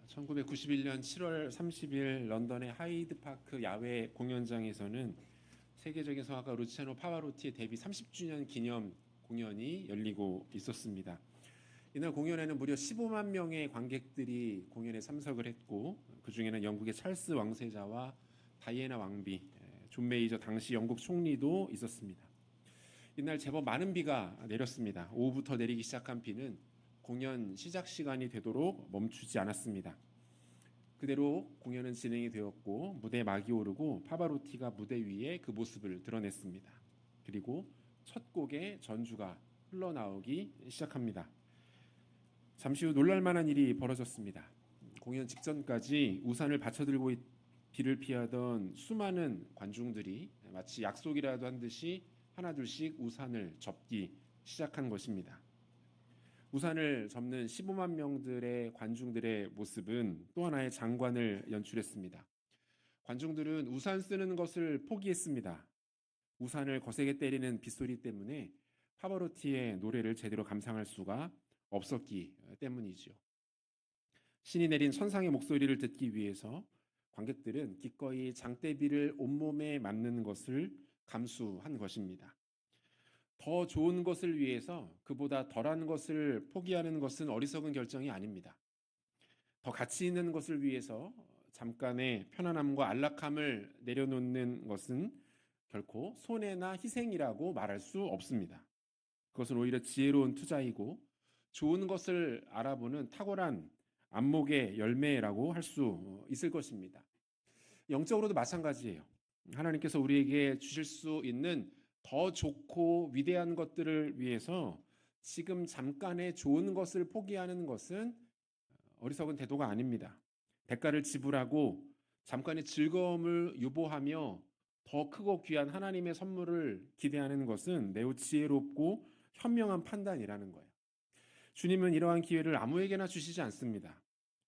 1991년 7월 30일 런던의 하이드 파크 야외 공연장에서는 세계적인 성악가 루치아노 파바로티의 데뷔 30주년 기념 공연이 열리고 있었습니다. 이날 공연에는 무려 15만 명의 관객들이 공연에 참석을 했고, 그 중에는 영국의 찰스 왕세자와 다이애나 왕비, 존 메이저 당시 영국 총리도 있었습니다. 이날 제법 많은 비가 내렸습니다. 오후부터 내리기 시작한 비는 공연 시작 시간이 되도록 멈추지 않았습니다. 그대로 공연은 진행이 되었고 무대 막이 오르고 파바로티가 무대 위에 그 모습을 드러냈습니다. 그리고 첫 곡의 전주가 흘러나오기 시작합니다. 잠시 후 놀랄만한 일이 벌어졌습니다. 공연 직전까지 우산을 받쳐들고 비를 피하던 수많은 관중들이 마치 약속이라도 한 듯이 하나둘씩 우산을 접기 시작한 것입니다. 우산을 접는 15만 명들의 관중들의 모습은 또 하나의 장관을 연출했습니다. 관중들은 우산 쓰는 것을 포기했습니다. 우산을 거세게 때리는 빗소리 때문에 파바로티의 노래를 제대로 감상할 수가 없었기 때문이지요. 신이 내린 천상의 목소리를 듣기 위해서 관객들은 기꺼이 장대비를 온몸에 맞는 것을 감수한 것입니다. 더 좋은 것을 위해서 그보다 덜한 것을 포기하는 것은 어리석은 결정이 아닙니다. 더 가치 있는 것을 위해서 잠깐의 편안함과 안락함을 내려놓는 것은 결코 손해나 희생이라고 말할 수 없습니다. 그것은 오히려 지혜로운 투자이고 좋은 것을 알아보는 탁월한 안목의 열매라고 할 수 있을 것입니다. 영적으로도 마찬가지예요. 하나님께서 우리에게 주실 수 있는 더 좋고 위대한 것들을 위해서 지금 잠깐의 좋은 것을 포기하는 것은 어리석은 태도가 아닙니다. 대가를 지불하고 잠깐의 즐거움을 유보하며 더 크고 귀한 하나님의 선물을 기대하는 것은 매우 지혜롭고 현명한 판단이라는 거예요. 주님은 이러한 기회를 아무에게나 주시지 않습니다.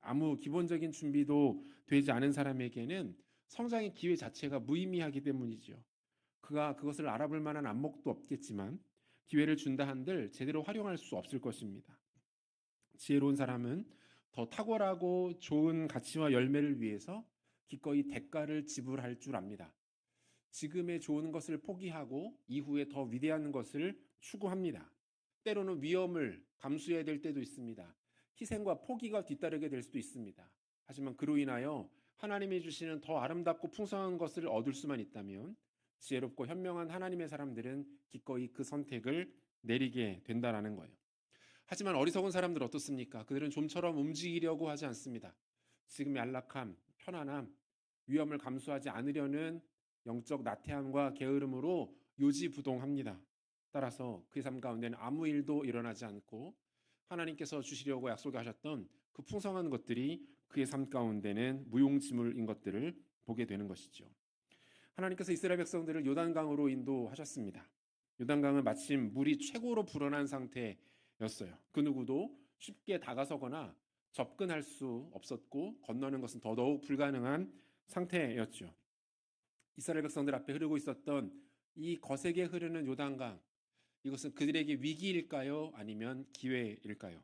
아무 기본적인 준비도 되지 않은 사람에게는 성장의 기회 자체가 무의미하기 때문이죠. 그가 그것을 알아볼 만한 안목도 없겠지만 기회를 준다 한들 제대로 활용할 수 없을 것입니다. 지혜로운 사람은 더 탁월하고 좋은 가치와 열매를 위해서 기꺼이 대가를 지불할 줄 압니다. 지금의 좋은 것을 포기하고 이후에 더 위대한 것을 추구합니다. 때로는 위험을 감수해야 될 때도 있습니다. 희생과 포기가 뒤따르게 될 수도 있습니다. 하지만 그로 인하여 하나님이 주시는 더 아름답고 풍성한 것을 얻을 수만 있다면 지혜롭고 현명한 하나님의 사람들은 기꺼이 그 선택을 내리게 된다라는 거예요. 하지만 어리석은 사람들 어떻습니까? 그들은 좀처럼 움직이려고 하지 않습니다. 지금의 안락함, 편안함, 위험을 감수하지 않으려는 영적 나태함과 게으름으로 요지부동합니다. 따라서 그의 삶 가운데는 아무 일도 일어나지 않고 하나님께서 주시려고 약속하셨던 그 풍성한 것들이 그의 삶 가운데는 무용지물인 것들을 보게 되는 것이죠. 하나님께서 이스라엘 백성들을 요단강으로 인도하셨습니다. 요단강은 마침 물이 최고로 불어난 상태였어요. 그 누구도 쉽게 다가서거나 접근할 수 없었고 건너는 것은 더더욱 불가능한 상태였죠. 이스라엘 백성들 앞에 흐르고 있었던 이 거세게 흐르는 요단강, 이것은 그들에게 위기일까요? 아니면 기회일까요?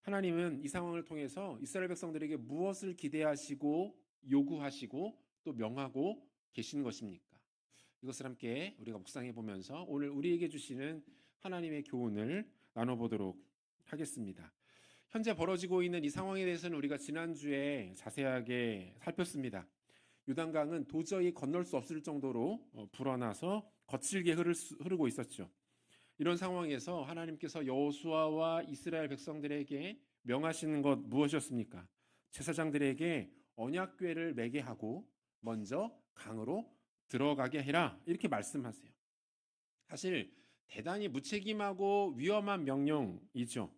하나님은 이 상황을 통해서 이스라엘 백성들에게 무엇을 기대하시고 요구하시고 또 명하고 계신 것입니까? 이것을 함께 우리가 묵상해 보면서 오늘 우리에게 주시는 하나님의 교훈을 나눠보도록 하겠습니다. 현재 벌어지고 있는 이 상황에 대해서는 우리가 지난주에 자세하게 살폈습니다. 요단강은 도저히 건널 수 없을 정도로 불어나서 거칠게 흐르고 있었죠. 이런 상황에서 하나님께서 여호수아와 이스라엘 백성들에게 명하시는 것 무엇이었습니까? 제사장들에게 언약궤를 매게 하고 먼저 강으로 들어가게 해라, 이렇게 말씀하세요. 사실 대단히 무책임하고 위험한 명령이죠.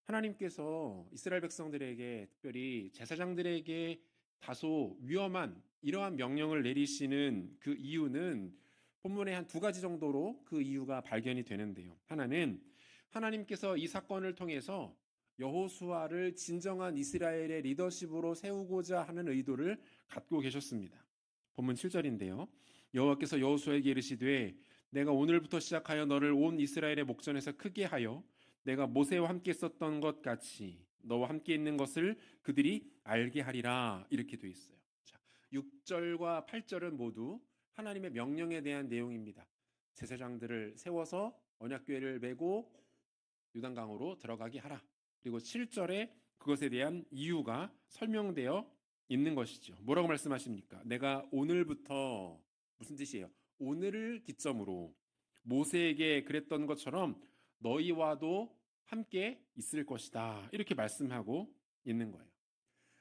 하나님께서 이스라엘 백성들에게, 특별히 제사장들에게 다소 위험한 이러한 명령을 내리시는 그 이유는 본문에 한 두 가지 정도로 그 이유가 발견이 되는데요. 하나는 하나님께서 이 사건을 통해서 여호수아를 진정한 이스라엘의 리더십으로 세우고자 하는 의도를 갖고 계셨습니다. 본문 7절인데요. 여호와께서 여호수아에게 이르시되 내가 오늘부터 시작하여 너를 온 이스라엘의 목전에서 크게 하여 내가 모세와 함께 썼던 것 같이 너와 함께 있는 것을 그들이 알게 하리라. 이렇게 돼 있어요. 자, 6절과 8절은 모두 하나님의 명령에 대한 내용입니다. 제사장들을 세워서 언약궤를 메고 요단강으로 들어가게 하라. 그리고 7절에 그것에 대한 이유가 설명되어 있는 것이죠. 뭐라고 말씀하십니까? 내가 오늘부터, 무슨 뜻이에요? 오늘을 기점으로 모세에게 그랬던 것처럼 너희와도 함께 있을 것이다. 이렇게 말씀하고 있는 거예요.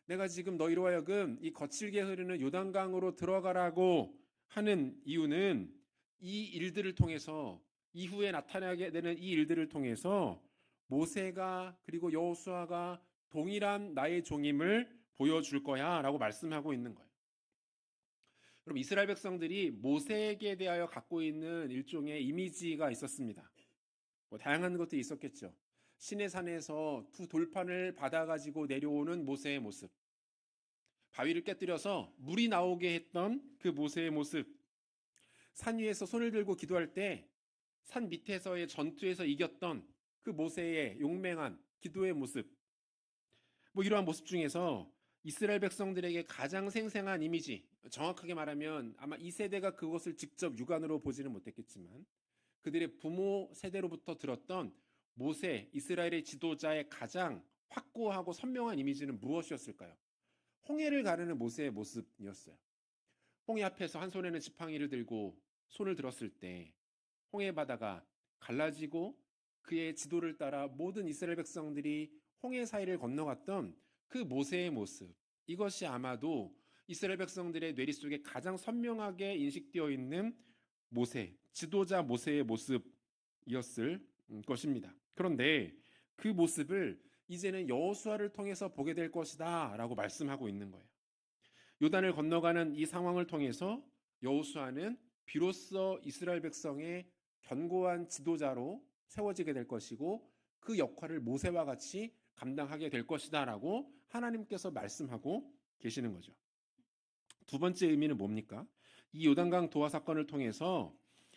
내가 지금 너희로 하여금 이 거칠게 흐르는 요단강으로 들어가라고 하는 이유는 이 일들을 통해서, 이후에 나타나게 되는 이 일들을 통해서 모세가 그리고 여호수아가 동일한 나의 종임을 보여줄 거야 라고 말씀하고 있는 거예요. 그럼 이스라엘 백성들이 모세에게 대하여 갖고 있는 일종의 이미지가 있었습니다. 뭐 다양한 것들이 있었겠죠. 시내산에서 두 돌판을 받아가지고 내려오는 모세의 모습, 바위를 깨뜨려서 물이 나오게 했던 그 모세의 모습, 산 위에서 손을 들고 기도할 때 산 밑에서의 전투에서 이겼던 그 모세의 용맹한 기도의 모습, 뭐 이러한 모습 중에서 이스라엘 백성들에게 가장 생생한 이미지, 정확하게 말하면 아마 이 세대가 그것을 직접 육안으로 보지는 못했겠지만 그들의 부모 세대로부터 들었던 모세, 이스라엘의 지도자의 가장 확고하고 선명한 이미지는 무엇이었을까요? 홍해를 가르는 모세의 모습이었어요. 홍해 앞에서 한 손에는 지팡이를 들고 손을 들었을 때 홍해 바다가 갈라지고 그의 지도를 따라 모든 이스라엘 백성들이 홍해 사이를 건너갔던 그 모세의 모습, 이것이 아마도 이스라엘 백성들의 뇌리 속에 가장 선명하게 인식되어 있는 모세, 지도자 모세의 모습이었을 것입니다. 그런데 그 모습을 이제는 여호수아를 통해서 보게 될 것이다 라고 말씀하고 있는 거예요. 요단을 건너가는 이 상황을 통해서 여호수아는 비로소 이스라엘 백성의 견고한 지도자로 세워지게 될 것이고 그 역할을 모세와 같이 감당하게 될 것이다라고 하나님께서 말씀하고 계시는 거죠. 두 번째 의미는 뭡니까? 이 요단강 도하 사건을 통해서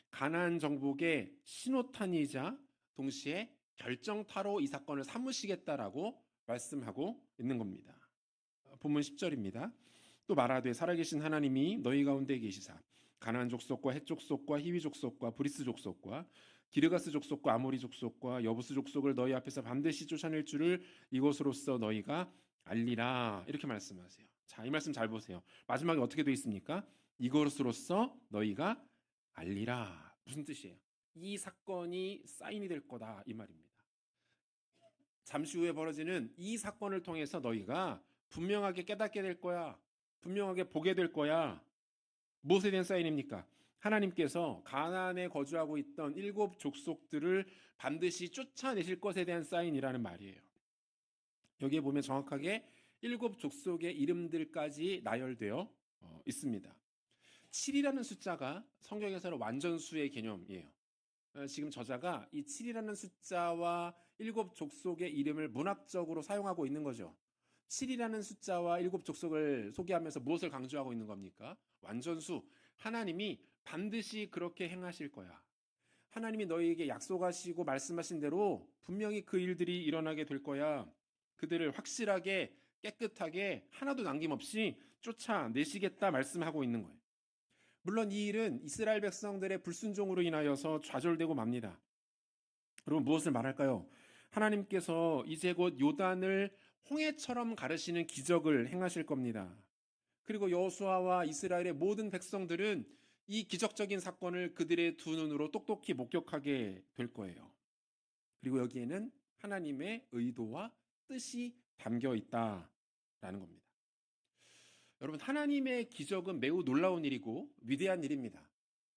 가나안 정복의 신호탄이자 동시에 결정타로 이 사건을 삼으시겠다라고 말씀하고 있는 겁니다. 본문 10절입니다. 또 말하되 살아계신 하나님이 너희 가운데 계시사 가나안 족속과 헷 족속과 히위 족속과 브리스 족속과 기르가스 족속과 아모리 족속과 여부스 족속을 너희 앞에서 반드시 쫓아낼 줄을 이것으로써 너희가 알리라. 이렇게 말씀하세요. 자, 이 말씀 잘 보세요. 마지막에 어떻게 되어 있습니까? 이것으로써 너희가 알리라. 무슨 뜻이에요? 이 사건이 사인이 될 거다 이 말입니다. 잠시 후에 벌어지는 이 사건을 통해서 너희가 분명하게 깨닫게 될 거야. 분명하게 보게 될 거야. 무엇에 대한 사인입니까? 하나님께서 가나안에 거주하고 있던 7 족속들을 반드시 쫓아내실 것에 대한 사인이라는 말이에요. 여기에 보면 정확하게 7 족속의 이름들까지 나열되어 있습니다. 7이라는 숫자가 성경에서는 완전수의 개념이에요. 지금 저자가 이 7이라는 숫자와 7 족속의 이름을 문학적으로 사용하고 있는 거죠. 7이라는 숫자와 7 족속을 소개하면서 무엇을 강조하고 있는 겁니까? 완전수. 하나님이 반드시 그렇게 행하실 거야. 하나님이 너희에게 약속하시고 말씀하신 대로 분명히 그 일들이 일어나게 될 거야. 그들을 확실하게 깨끗하게 하나도 남김없이 쫓아내시겠다 말씀하고 있는 거예요. 물론 이 일은 이스라엘 백성들의 불순종으로 인하여서 좌절되고 맙니다. 여러분 무엇을 말할까요? 하나님께서 이제 곧 요단을 홍해처럼 가르시는 기적을 행하실 겁니다. 그리고 여호수아와 이스라엘의 모든 백성들은 이 기적적인 사건을 그들의 두 눈으로 똑똑히 목격하게 될 거예요. 그리고 여기에는 하나님의 의도와 뜻이 담겨 있다라는 겁니다. 여러분 하나님의 기적은 매우 놀라운 일이고 위대한 일입니다.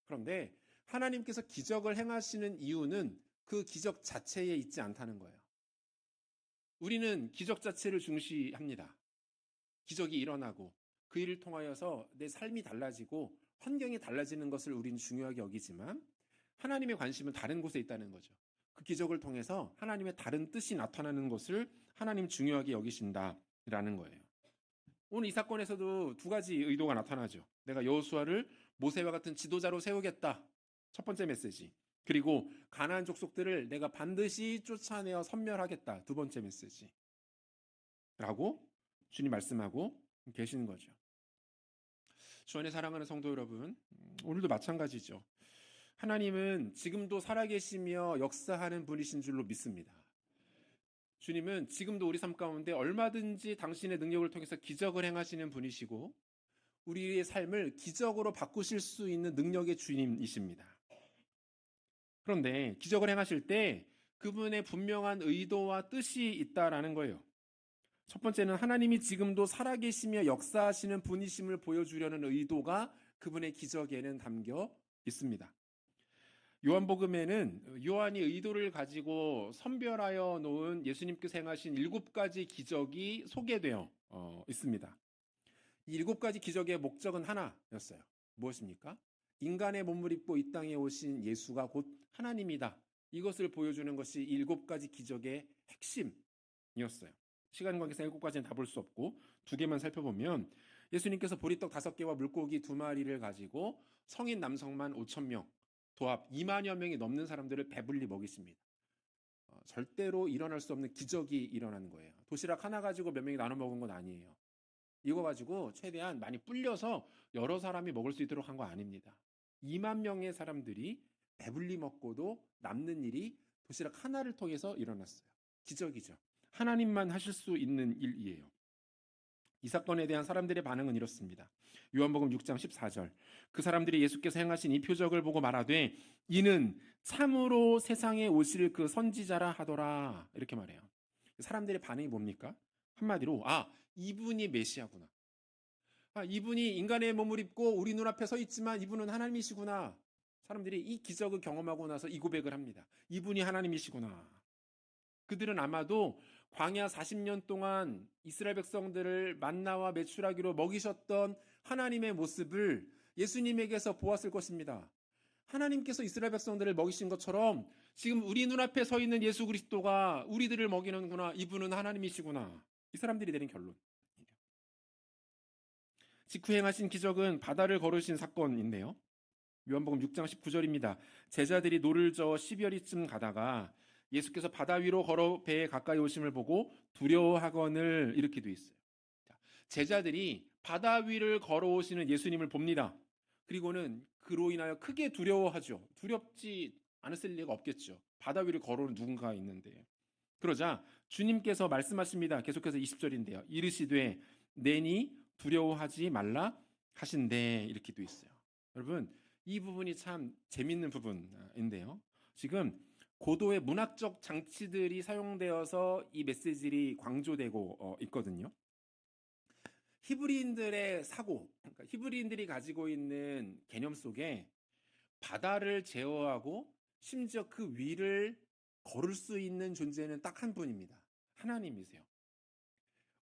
그런데 하나님께서 기적을 행하시는 이유는 그 기적 자체에 있지 않다는 거예요. 우리는 기적 자체를 중시합니다. 기적이 일어나고 그 일을 통하여서 내 삶이 달라지고 환경이 달라지는 것을 우리는 중요하게 여기지만 하나님의 관심은 다른 곳에 있다는 거죠. 그 기적을 통해서 하나님의 다른 뜻이 나타나는 것을 하나님 중요하게 여기신다라는 거예요. 오늘 이 사건에서도 두 가지 의도가 나타나죠. 내가 여호수아를 모세와 같은 지도자로 세우겠다. 첫 번째 메시지. 그리고 가나안 족속들을 내가 반드시 쫓아내어 섬멸하겠다. 두 번째 메시지. 라고 주님 말씀하고 계시는 거죠. 주 안에 사랑하는 성도 여러분, 오늘도 마찬가지죠. 하나님은 지금도 살아계시며 역사하는 분이신 줄로 믿습니다. 주님은 지금도 우리 삶 가운데 얼마든지 당신의 능력을 통해서 기적을 행하시는 분이시고 우리의 삶을 기적으로 바꾸실 수 있는 능력의 주님이십니다. 그런데 기적을 행하실 때 그분의 분명한 의도와 뜻이 있다라는 거예요. 첫 번째는 하나님이 지금도 살아계시며 역사하시는 분이심을 보여주려는 의도가 그분의 기적에는 담겨 있습니다. 요한복음에는 요한이 의도를 가지고 선별하여 놓은 예수님께서 행하신 7가지 기적이 소개되어 있습니다. 이 7가지 기적의 목적은 하나였어요. 무엇입니까? 인간의 몸을 입고 이 땅에 오신 예수가 곧 하나님이다. 이것을 보여주는 것이 7가지 기적의 핵심이었어요. 시간 관계상 7가지는 다 볼 수 없고 2개만 살펴보면 예수님께서 보리떡 5개와 물고기 2마리를 가지고 성인 남성만 5,000명, 도합 2만여 명이 넘는 사람들을 배불리 먹이십니다. 절대로 일어날 수 없는 기적이 일어나는 거예요. 도시락 하나 가지고 몇 명이 나눠 먹은 건 아니에요. 이거 가지고 최대한 많이 불려서 여러 사람이 먹을 수 있도록 한 거 아닙니다. 2만 명의 사람들이 배불리 먹고도 남는 일이 도시락 하나를 통해서 일어났어요. 기적이죠. 하나님만 하실 수 있는 일이에요. 이 사건에 대한 사람들의 반응은 이렇습니다. 요한복음 6장 14절. 그 사람들이 예수께서 행하신 이 표적을 보고 말하되 이는 참으로 세상에 오실 그 선지자라 하더라. 이렇게 말해요. 사람들의 반응이 뭡니까? 한마디로 이분이 메시아구나. 이분이 인간의 몸을 입고 우리 눈앞에 서 있지만 이분은 하나님이시구나. 사람들이 이 기적을 경험하고 나서 이 고백을 합니다. 이분이 하나님이시구나. 그들은 아마도 광야 40년 동안 이스라엘 백성들을 만나와 메추라기로 먹이셨던 하나님의 모습을 예수님에게서 보았을 것입니다. 하나님께서 이스라엘 백성들을 먹이신 것처럼 지금 우리 눈앞에 서 있는 예수 그리스도가 우리들을 먹이는구나. 이분은 하나님이시구나. 이 사람들이 내린 결론. 직후 행하신 기적은 바다를 걸으신 사건인데요. 요한복음 6장 19절입니다. 제자들이 노를 저어 12여리쯤 가다가 예수께서 바다 위로 걸어 배에 가까이 오심을 보고 두려워하거늘 이렇게 돼 있어요. 제자들이 바다 위를 걸어오시는 예수님을 봅니다. 그리고는 그로 인하여 크게 두려워하죠. 두렵지 않았을 리가 없겠죠. 바다 위를 걸어오는 누군가가 있는데. 그러자 주님께서 말씀하십니다. 계속해서 20절인데요. 이르시되 내니 두려워하지 말라 하신대 이렇게 돼 있어요. 여러분 이 부분이 참 재밌는 부분인데요. 지금 고도의 문학적 장치들이 사용되어서 이 메시지들이 강조되고 있거든요. 히브리인들의 사고, 그러니까 히브리인들이 가지고 있는 개념 속에 바다를 제어하고 심지어 그 위를 걸을 수 있는 존재는 딱 한 분입니다. 하나님이세요.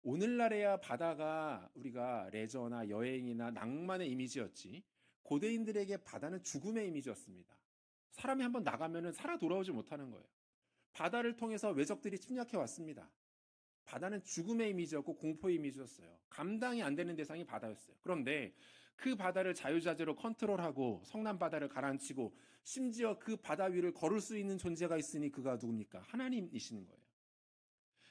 오늘날에야 바다가 우리가 레저나 여행이나 낭만의 이미지였지 고대인들에게 바다는 죽음의 이미지였습니다. 사람이 한번 나가면 살아 돌아오지 못하는 거예요. 바다를 통해서 외적들이 침략해 왔습니다. 바다는 죽음의 이미지였고 공포의 이미지였어요. 감당이 안 되는 대상이 바다였어요. 그런데 그 바다를 자유자재로 컨트롤하고 성난 바다를 가라앉히고 심지어 그 바다 위를 걸을 수 있는 존재가 있으니 그가 누굽니까? 하나님이시는 거예요.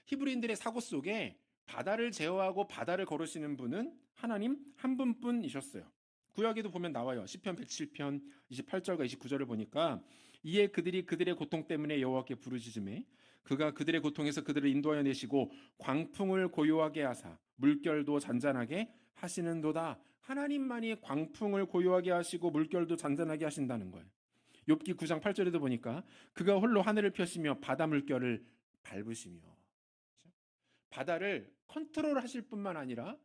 히브리인들의 사고 속에 바다를 제어하고 바다를 걸으시는 분은 하나님 한 분뿐이셨어요. 구약에도 보면 나와요. 시편 107편 28절과 29절을 보니까 이에 그들이 그들의 고통 때문에 여호와께 부르짖음에 그가 그들의 고통에서 그들을 인도하여 내시고 광풍을 고요하게 하사 물결도 잔잔하게 하시는도다. 하나님만이 광풍을 고요하게 하시고 물결도 잔잔하게 하신다는 거예요. 욥기 9장 8절에도 보니까 그가 홀로 하늘을 펴시며 바다 물결을 밟으시며 바다를 컨트롤하실 뿐만 아니라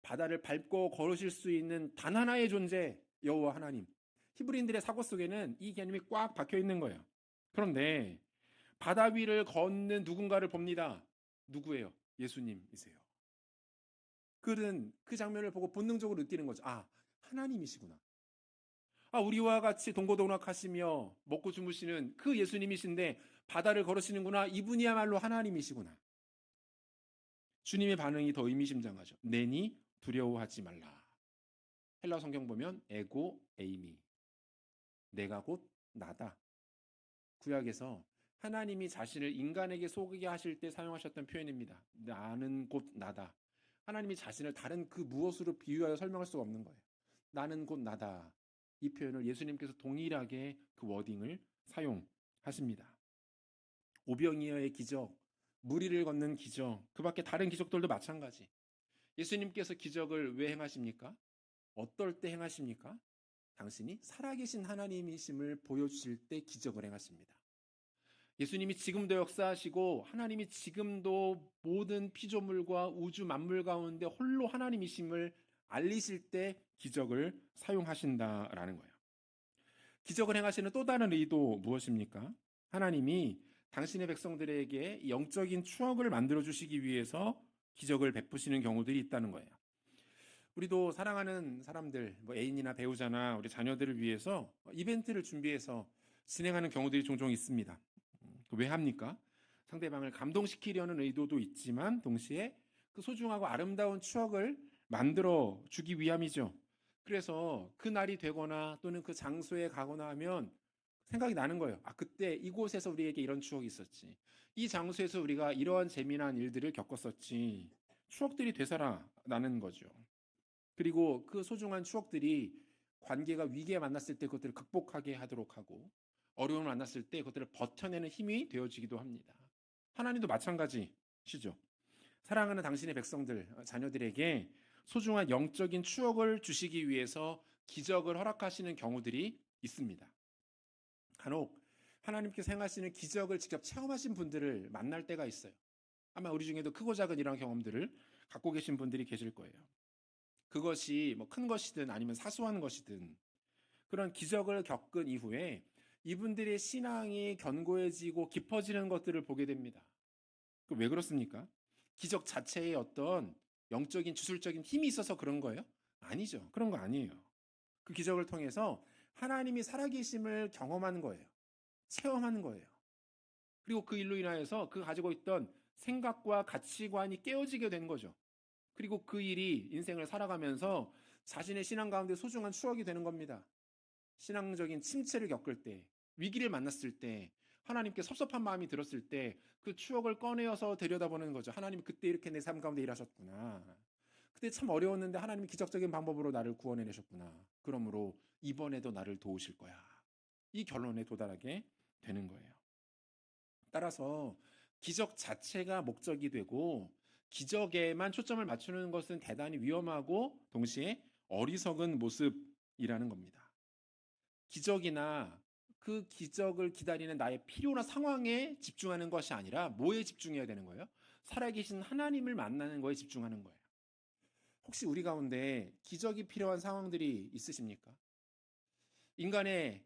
바다를 밟고 걸으실 수 있는 단 하나의 존재 여호와 하나님. 히브리인들의 사고 속에는 이 개념이 꽉 박혀 있는 거예요. 그런데 바다 위를 걷는 누군가를 봅니다. 누구예요? 예수님이세요. 그들은 그 장면을 보고 본능적으로 느끼는 거죠. 하나님이시구나. 우리와 같이 동고동락하시며 먹고 주무시는 그 예수님이신데 바다를 걸으시는구나. 이분이야말로 하나님이시구나. 주님의 반응이 더 의미심장하죠. 내니 두려워하지 말라. 헬라 성경 보면 에고 에이미. 내가 곧 나다. 구약에서 하나님이 자신을 인간에게 소개게 하실 때 사용하셨던 표현입니다. 나는 곧 나다. 하나님이 자신을 다른 그 무엇으로 비유하여 설명할 수가 없는 거예요. 나는 곧 나다. 이 표현을 예수님께서 동일하게 그 워딩을 사용하십니다. 오병이어의 기적, 무리를 걷는 기적, 그 밖에 다른 기적들도 마찬가지. 예수님께서 기적을 왜 행하십니까? 어떨 때 행하십니까? 당신이 살아계신 하나님이심을 보여주실 때 기적을 행하십니다. 예수님이 지금도 역사하시고 하나님이 지금도 모든 피조물과 우주 만물 가운데 홀로 하나님이심을 알리실 때 기적을 사용하신다라는 거예요. 기적을 행하시는 또 다른 의도 무엇입니까? 하나님이 당신의 백성들에게 영적인 추억을 만들어 주시기 위해서 기적을 베푸시는 경우들이 있다는 거예요. 우리도 사랑하는 사람들, 애인이나 배우자나 우리 자녀들을 위해서 이벤트를 준비해서 진행하는 경우들이 종종 있습니다. 왜 합니까? 상대방을 감동시키려는 의도도 있지만 동시에 그 소중하고 아름다운 추억을 만들어 주기 위함이죠. 그래서 그 날이 되거나 또는 그 장소에 가거나 하면 생각이 나는 거예요. 아, 그때 이곳에서 우리에게 이런 추억이 있었지. 이 장소에서 우리가 이러한 재미난 일들을 겪었었지. 추억들이 되살아나는 거죠. 그리고 그 소중한 추억들이 관계가 위기에 만났을 때 그것들을 극복하게 하도록 하고 어려움을 만났을 때 그것들을 버텨내는 힘이 되어지기도 합니다. 하나님도 마찬가지시죠. 사랑하는 당신의 백성들, 자녀들에게 소중한 영적인 추억을 주시기 위해서 기적을 허락하시는 경우들이 있습니다. 간혹 하나님께서 행하시는 기적을 직접 체험하신 분들을 만날 때가 있어요. 아마 우리 중에도 크고 작은 이런 경험들을 갖고 계신 분들이 계실 거예요. 그것이 큰 것이든 아니면 사소한 것이든 그런 기적을 겪은 이후에 이분들의 신앙이 견고해지고 깊어지는 것들을 보게 됩니다. 왜 그렇습니까? 기적 자체에 어떤 영적인 주술적인 힘이 있어서 그런 거예요? 아니죠. 그런 거 아니에요. 그 기적을 통해서 하나님이 살아계심을 경험하는 거예요. 체험하는 거예요. 그리고 그 일로 인하여서 그 가지고 있던 생각과 가치관이 깨어지게 된 거죠. 그리고 그 일이 인생을 살아가면서 자신의 신앙 가운데 소중한 추억이 되는 겁니다. 신앙적인 침체를 겪을 때, 위기를 만났을 때, 하나님께 섭섭한 마음이 들었을 때 그 추억을 꺼내어서 들여다보는 거죠. 하나님 그때 이렇게 내 삶 가운데 일하셨구나. 그때 참 어려웠는데 하나님이 기적적인 방법으로 나를 구원해내셨구나. 그러므로 이번에도 나를 도우실 거야. 이 결론에 도달하게 되는 거예요. 따라서 기적 자체가 목적이 되고 기적에만 초점을 맞추는 것은 대단히 위험하고 동시에 어리석은 모습이라는 겁니다. 기적이나 그 기적을 기다리는 나의 필요나 상황에 집중하는 것이 아니라 뭐에 집중해야 되는 거예요? 살아계신 하나님을 만나는 거에 집중하는 거예요. 혹시 우리 가운데 기적이 필요한 상황들이 있으십니까? 인간의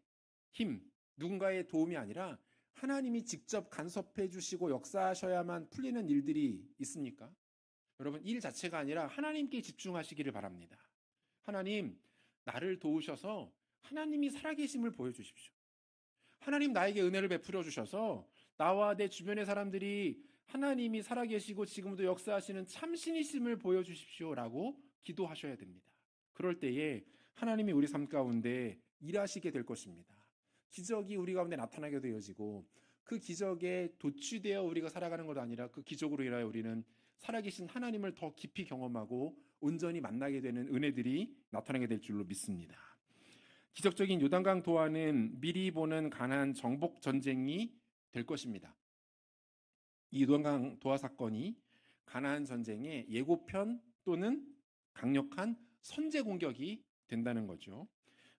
힘, 누군가의 도움이 아니라 하나님이 직접 간섭해 주시고 역사하셔야만 풀리는 일들이 있습니까? 여러분, 일 자체가 아니라 하나님께 집중하시기를 바랍니다. 하나님, 나를 도우셔서 하나님이 살아계심을 보여주십시오. 하나님 나에게 은혜를 베풀어 주셔서 나와 내 주변의 사람들이 하나님이 살아계시고 지금도 역사하시는 참신이심을 보여주십시오라고 기도하셔야 됩니다. 그럴 때에 하나님이 우리 삶 가운데 일하시게 될 것입니다. 기적이 우리 가운데 나타나게 되어지고 그 기적에 도취되어 우리가 살아가는 것 아니라 그 기적으로 인하여 우리는 살아계신 하나님을 더 깊이 경험하고 온전히 만나게 되는 은혜들이 나타나게 될 줄로 믿습니다. 기적적인 요단강 도하는 미리 보는 가나안 정복 전쟁이 될 것입니다. 이 요단강 도하 사건이 가나안 전쟁의 예고편 또는 강력한 선제 공격이 된다는 거죠.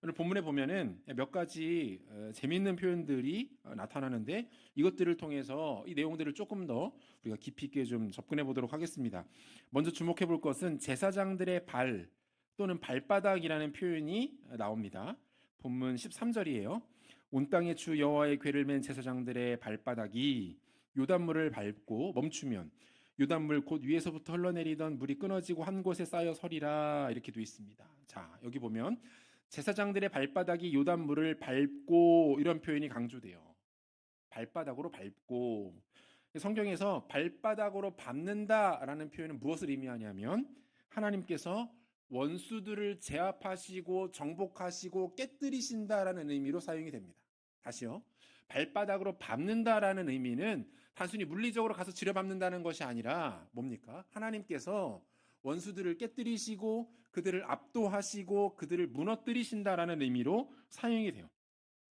오늘 본문에 보면은 몇 가지 재미있는 표현들이 나타나는데 이것들을 통해서 이 내용들을 조금 더 우리가 깊이 있게 좀 접근해 보도록 하겠습니다. 먼저 주목해 볼 것은 제사장들의 발 또는 발바닥이라는 표현이 나옵니다. 본문 13절이에요. 온 땅의 주 여호와의 궤를 맨 제사장들의 발바닥이 요단물을 밟고 멈추면 요단물 곧 위에서부터 흘러내리던 물이 끊어지고 한 곳에 쌓여 서리라 이렇게 되어 있습니다. 자, 여기 보면 제사장들의 발바닥이 요단물을 밟고 이런 표현이 강조돼요. 발바닥으로 밟고. 성경에서 발바닥으로 밟는다라는 표현은 무엇을 의미하냐면 하나님께서 원수들을 제압하시고 정복하시고 깨뜨리신다라는 의미로 사용이 됩니다. 다시요. 발바닥으로 밟는다라는 의미는 단순히 물리적으로 가서 지려밟는다는 것이 아니라 뭡니까? 하나님께서 원수들을 깨뜨리시고 그들을 압도하시고 그들을 무너뜨리신다라는 의미로 사용이 돼요.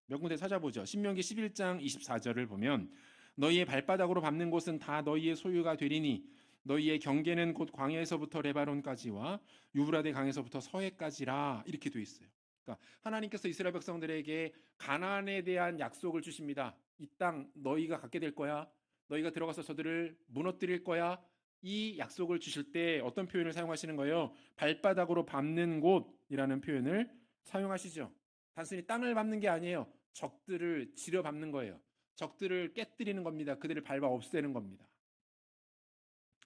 몇 군데 찾아보죠. 신명기 11장 24절을 보면 너희의 발바닥으로 밟는 곳은 다 너희의 소유가 되리니 너희의 경계는 곧 광야에서부터 레바논까지와 유브라데 강에서부터 서해까지라 이렇게 돼 있어요. 그러니까 하나님께서 이스라엘 백성들에게 가나안에 대한 약속을 주십니다. 이 땅 너희가 갖게 될 거야. 너희가 들어가서 저들을 무너뜨릴 거야. 이 약속을 주실 때 어떤 표현을 사용하시는 거예요? 발바닥으로 밟는 곳이라는 표현을 사용하시죠. 단순히 땅을 밟는 게 아니에요. 적들을 지려 밟는 거예요. 적들을 깨뜨리는 겁니다. 그들을 밟아 없애는 겁니다.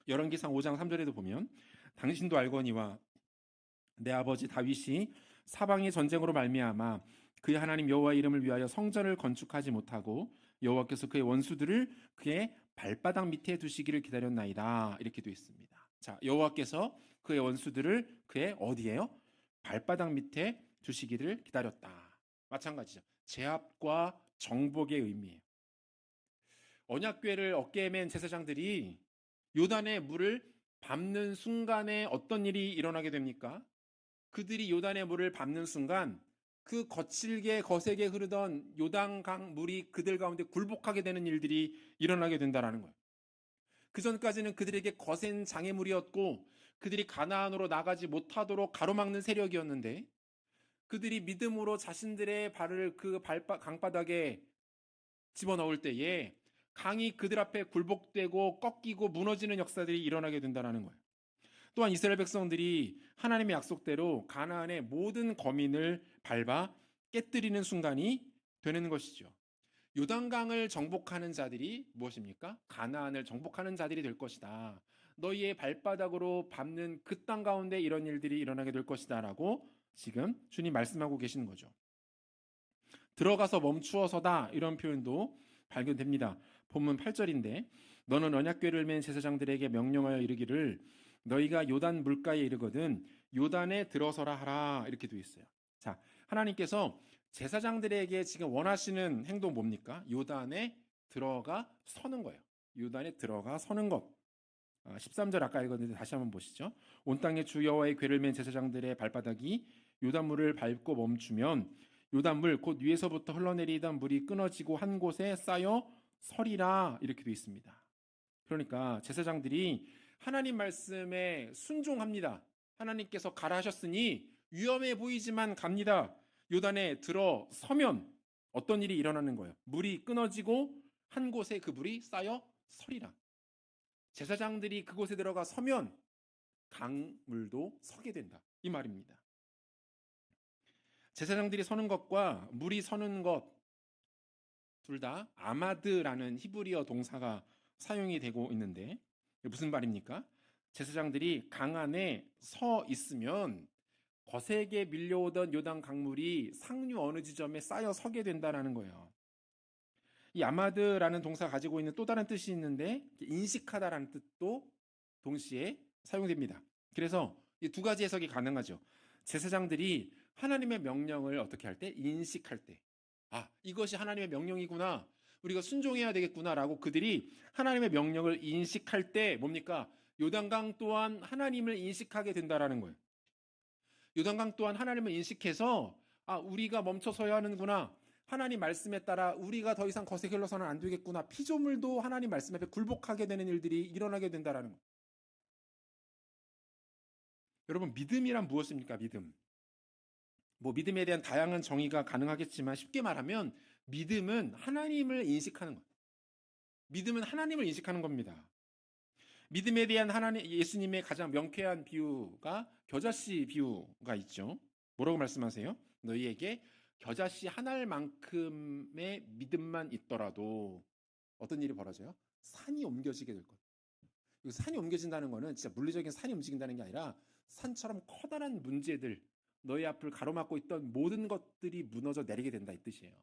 열왕기상 5장 3절에도 보면 당신도 알거니와 내 아버지 다윗이 사방의 전쟁으로 말미암아 그의 하나님 여호와의 이름을 위하여 성전을 건축하지 못하고 여호와께서 그의 원수들을 그의 발바닥 밑에 두시기를 기다렸나이다. 이렇게 되어 있습니다. 자, 여호와께서 그의 원수들을 그의 어디에요? 발바닥 밑에 두시기를 기다렸다. 마찬가지죠. 제압과 정복의 의미예요. 언약궤를 어깨에 맨 제사장들이 요단의 물을 밟는 순간에 어떤 일이 일어나게 됩니까? 그들이 요단의 물을 밟는 순간 그 거칠게 거세게 흐르던 요단강 물이 그들 가운데 굴복하게 되는 일들이 일어나게 된다는 거예요. 그 전까지는 그들에게 거센 장애물이었고 그들이 가나안으로 나가지 못하도록 가로막는 세력이었는데 그들이 믿음으로 자신들의 발을 그 강바닥에 집어넣을 때에 강이 그들 앞에 굴복되고 꺾이고 무너지는 역사들이 일어나게 된다는 거예요. 또한 이스라엘 백성들이 하나님의 약속대로 가나안의 모든 거민을 밟아 깨뜨리는 순간이 되는 것이죠. 요단강을 정복하는 자들이 무엇입니까? 가나안을 정복하는 자들이 될 것이다. 너희의 발바닥으로 밟는 그 땅 가운데 이런 일들이 일어나게 될 것이다 라고 지금 주님 말씀하고 계시는 거죠. 들어가서 멈추어서다 이런 표현도 발견됩니다. 본문 8절인데 너는 언약궤를 맨 제사장들에게 명령하여 이르기를 너희가 요단 물가에 이르거든 요단에 들어서라 하라 이렇게 되어 있어요. 자, 하나님께서 제사장들에게 지금 원하시는 행동 뭡니까? 요단에 들어가 서는 거예요. 요단에 들어가 서는 것. 13절 아까 읽었는데 다시 한번 보시죠. 온 땅의 주 여호와의 궤를 맨 제사장들의 발바닥이 요단물을 밟고 멈추면 요단물 곧 위에서부터 흘러내리던 물이 끊어지고 한 곳에 쌓여 서리라 이렇게 되어 있습니다. 그러니까 제사장들이 하나님 말씀에 순종합니다. 하나님께서 가라 하셨으니 위험해 보이지만 갑니다. 요단에 들어서면 어떤 일이 일어나는 거예요? 물이 끊어지고 한 곳에 그 물이 쌓여 서리라. 제사장들이 그곳에 들어가 서면 강물도 서게 된다. 이 말입니다. 제사장들이 서는 것과 물이 서는 것 둘 다 아마드라는 히브리어 동사가 사용이 되고 있는데 무슨 말입니까? 제사장들이 강 안에 서 있으면 거세게 밀려오던 요단 강물이 상류 어느 지점에 쌓여 서게 된다는 거예요. 이 아마드라는 동사가 가지고 있는 또 다른 뜻이 있는데 인식하다라는 뜻도 동시에 사용됩니다. 그래서 이 두 가지 해석이 가능하죠. 제사장들이 하나님의 명령을 어떻게 할 때? 인식할 때. 이것이 하나님의 명령이구나. 우리가 순종해야 되겠구나라고 그들이 하나님의 명령을 인식할 때 뭡니까? 요단강 또한 하나님을 인식하게 된다라는 거예요. 요단강 또한 하나님을 인식해서 우리가 멈춰서야 하는구나. 하나님 말씀에 따라 우리가 더 이상 거세게 흘러서는 안 되겠구나. 피조물도 하나님 말씀 앞에 굴복하게 되는 일들이 일어나게 된다라는 거예요. 여러분 믿음이란 무엇입니까? 믿음. 믿음에 대한 다양한 정의가 가능하겠지만 쉽게 말하면 믿음은 하나님을 인식하는 거예요. 믿음은 하나님을 인식하는 겁니다. 믿음에 대한 예수님의 가장 명쾌한 비유가 겨자씨 비유가 있죠. 뭐라고 말씀하세요? 너희에게 겨자씨 한 알만큼의 믿음만 있더라도 어떤 일이 벌어져요? 산이 옮겨지게 될 거예요. 산이 옮겨진다는 거는 진짜 물리적인 산이 움직인다는 게 아니라 산처럼 커다란 문제들, 너희 앞을 가로막고 있던 모든 것들이 무너져 내리게 된다 이 뜻이에요.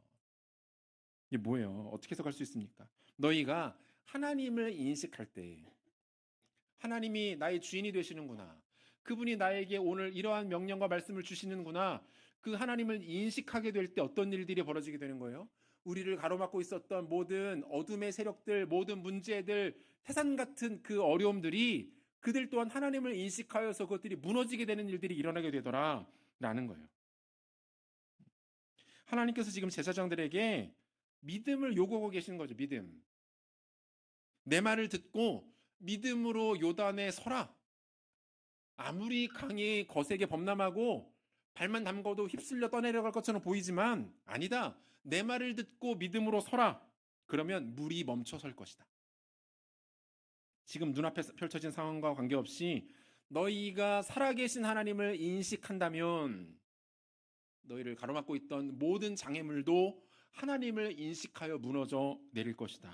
이게 뭐예요? 어떻게 해석할 수 있습니까? 너희가 하나님을 인식할 때 하나님이 나의 주인이 되시는구나. 그분이 나에게 오늘 이러한 명령과 말씀을 주시는구나. 그 하나님을 인식하게 될 때 어떤 일들이 벌어지게 되는 거예요? 우리를 가로막고 있었던 모든 어둠의 세력들, 모든 문제들, 태산 같은 그 어려움들이 그들 또한 하나님을 인식하여서 그것들이 무너지게 되는 일들이 일어나게 되더라라는 거예요. 하나님께서 지금 제사장들에게 믿음을 요구하고 계시는 거죠. 믿음. 내 말을 듣고 믿음으로 요단에 서라. 아무리 강이 거세게 범람하고 발만 담궈도 휩쓸려 떠내려갈 것처럼 보이지만 아니다. 내 말을 듣고 믿음으로 서라. 그러면 물이 멈춰 설 것이다. 지금 눈앞에 펼쳐진 상황과 관계없이 너희가 살아계신 하나님을 인식한다면 너희를 가로막고 있던 모든 장애물도 하나님을 인식하여 무너져 내릴 것이다.